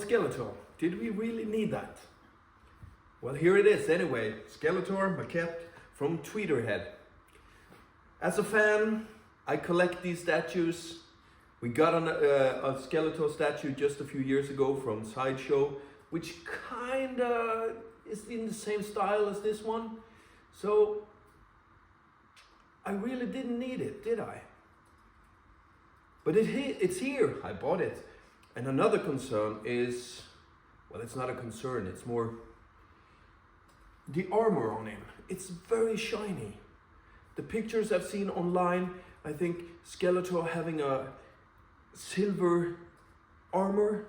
Skeletor. Did we really need that? Well, here it is anyway. Skeletor maquette from Tweeterhead. As a fan, I collect these statues. We got a Skeletor statue just a few years ago from Sideshow, which kinda is in the same style as this one. So I really didn't need it, did I? But it's here, I bought it. And another concern is, well, it's not a concern, it's more the armor on him. It's very shiny. The pictures I've seen online, I think Skeletor having a silver armor,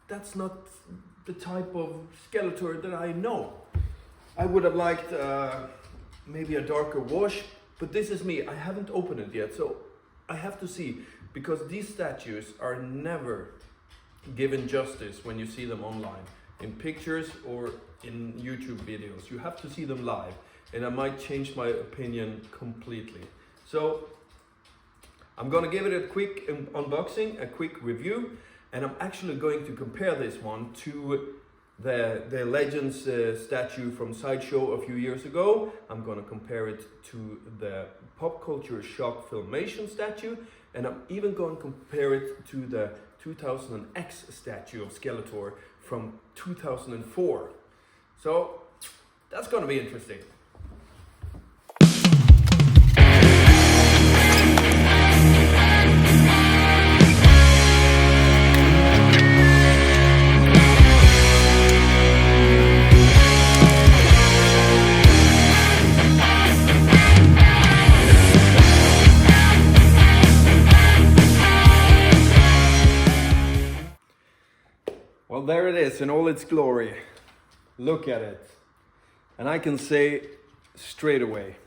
that's not the type of Skeletor that I know. I would have liked maybe a darker wash, but this is me. I haven't opened it yet, so I have to see, because these statues are never given justice when you see them online, in pictures or in YouTube videos. You have to see them live, and I might change my opinion completely. So I'm gonna give it a quick unboxing, a quick review, and I'm actually going to compare this one to the Legends statue from Sideshow a few years ago. I'm gonna compare it to the Pop Culture Shock Filmation statue, and I'm even going to compare it to the 2000X statue of Skeletor from 2004. So that's gonna be interesting. Well, there it is in all its glory. Look at it. And I can say straight away,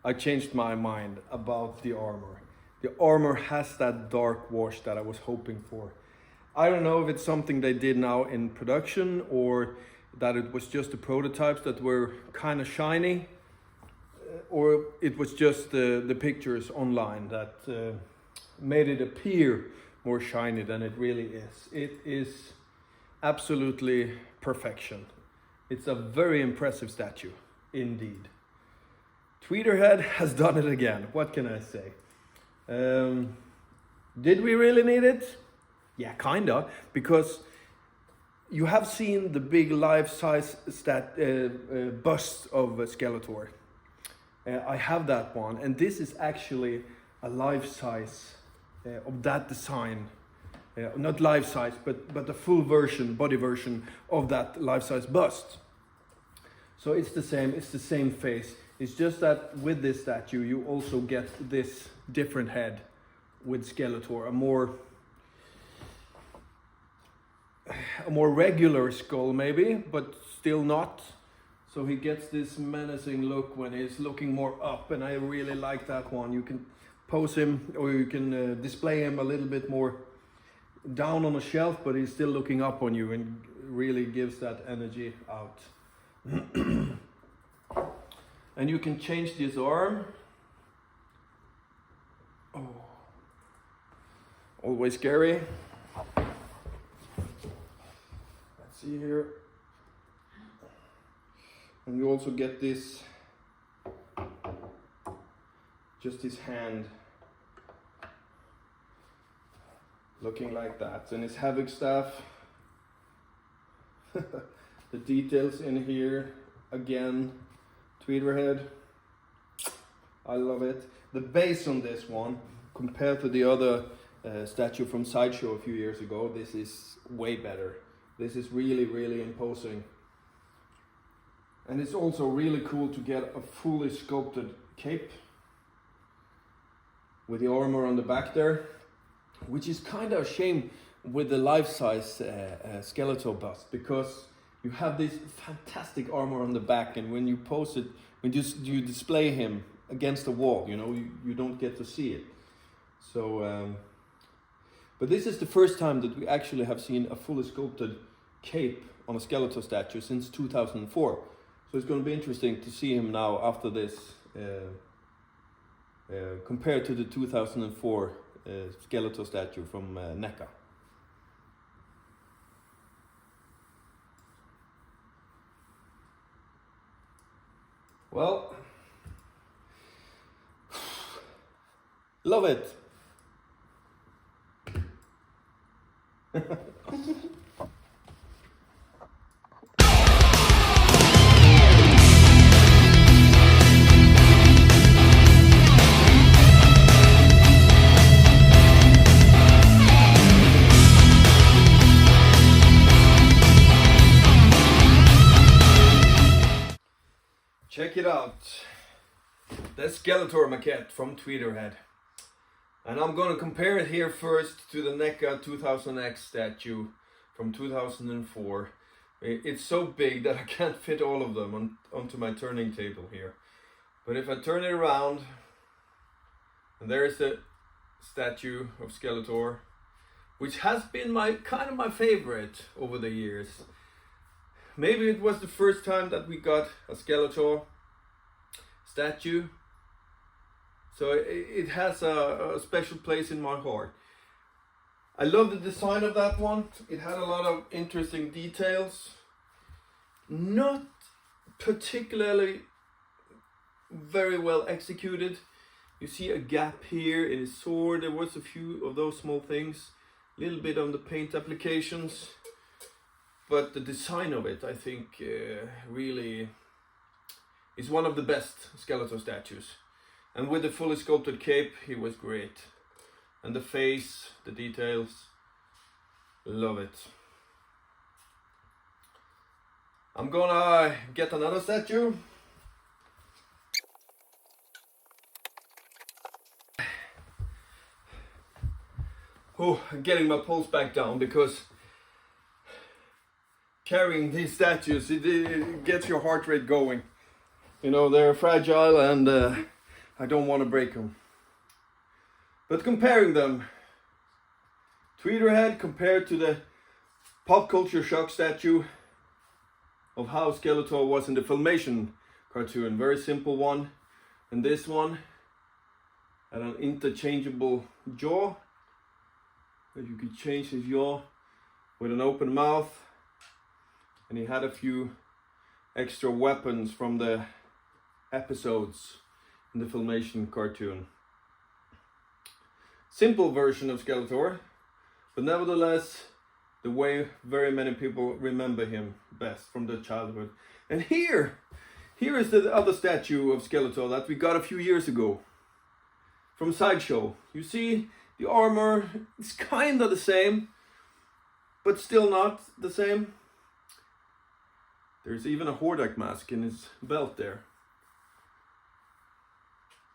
I changed my mind about the armor. The armor has that dark wash that I was hoping for. I don't know if it's something they did now in production, or that it was just the prototypes that were kind of shiny, or it was just the pictures online that made it appear more shiny than it really is. It is absolutely perfection. It's a very impressive statue, indeed. Tweeterhead has done it again. What can I say? Did we really need it? Yeah, kinda, because you have seen the big life-size bust of Skeletor. I have that one, and this is actually a life-size of that design. Not life-size, but the full version, body version of that life-size bust. So it's the same face. It's just that with this statue you also get this different head with Skeletor, a more regular skull maybe, but still not. So he gets this menacing look when he's looking more up, and I really like that one. You can pose him, or you can display him a little bit more down on a shelf, but he's still looking up on you and really gives that energy out. And you can change this arm. Oh, always scary. Let's see here. And you also get this, just his hand looking like that, and his Havoc staff. The details in here, again, Tweeterhead. I love it. The base on this one, compared to the other statue from Sideshow a few years ago, this is way better. This is really, really imposing. And it's also really cool to get a fully sculpted cape with the armor on the back there, which is kind of a shame with the life-size Skeletor bust, because you have this fantastic armor on the back, and when you pose it, when you display him against the wall, you know, you don't get to see it. So, but this is the first time that we actually have seen a fully sculpted cape on a Skeletor statue since 2004. So it's going to be interesting to see him now after this, compared to the 2004 Skeletor statue from NECA. Well, love it. Check it out. The Skeletor maquette from Tweeterhead. And I'm gonna compare it here first to the NECA 2000X statue from 2004. It's so big that I can't fit all of them onto my turning table here. But if I turn it around, and there's the statue of Skeletor, which has been kind of my favorite over the years. Maybe it was the first time that we got a Skeletor statue. So it has a special place in my heart. I love the design of that one. It had a lot of interesting details. Not particularly very well executed. You see a gap here in his sword. There was a few of those small things. A little bit on the paint applications. But the design of it, I think, really is one of the best Skeletor statues. And with the fully sculpted cape, he was great. And the face, the details, love it. I'm gonna get another statue. Oh, I'm getting my pulse back down because carrying these statues, it gets your heart rate going. You know, they're fragile and I don't want to break them. But comparing them, Tweeterhead compared to the pop culture shock statue of how Skeletor was in the Filmation cartoon. Very simple one. And this one had an interchangeable jaw. That you could change his jaw with an open mouth. And he had a few extra weapons from the episodes in the Filmation cartoon. Simple version of Skeletor, but nevertheless the way very many people remember him best from their childhood. And here is the other statue of Skeletor that we got a few years ago from Sideshow. You see the armor is kind of the same, but still not the same. There's even a Hordak mask in his belt there.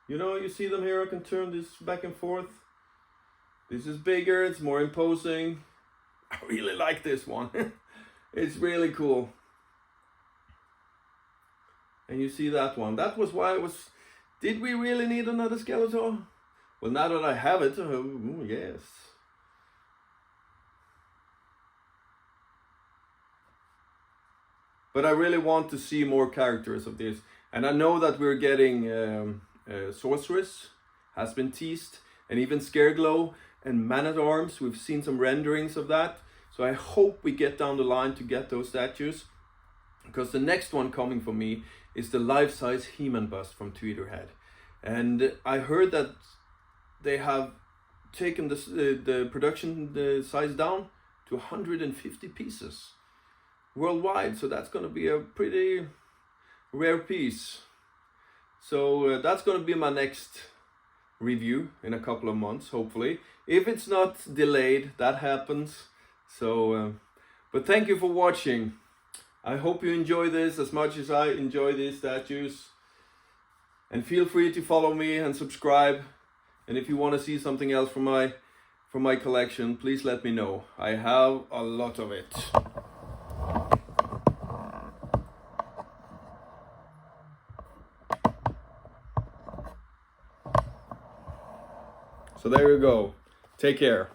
You know, you see them here, I can turn this back and forth. This is bigger, it's more imposing. I really like this one. It's really cool. And you see that one. That was why it was... Did we really need another Skeletor? Well, now that I have it, oh yes. But I really want to see more characters of this. And I know that we're getting Sorceress, has been teased, and even Scareglow and Man-at-Arms. We've seen some renderings of that. So I hope we get down the line to get those statues. Because the next one coming for me is the life-size He-Man bust from Tweeterhead. And I heard that they have taken the production size down to 150 pieces worldwide. So that's going to be a pretty rare piece. So that's going to be my next review in a couple of months, hopefully. If it's not delayed, that happens. So, but thank you for watching. I hope you enjoy this as much as I enjoy these statues. And feel free to follow me and subscribe. And if you want to see something else from my collection, please let me know. I have a lot of it. So there you go. Take care.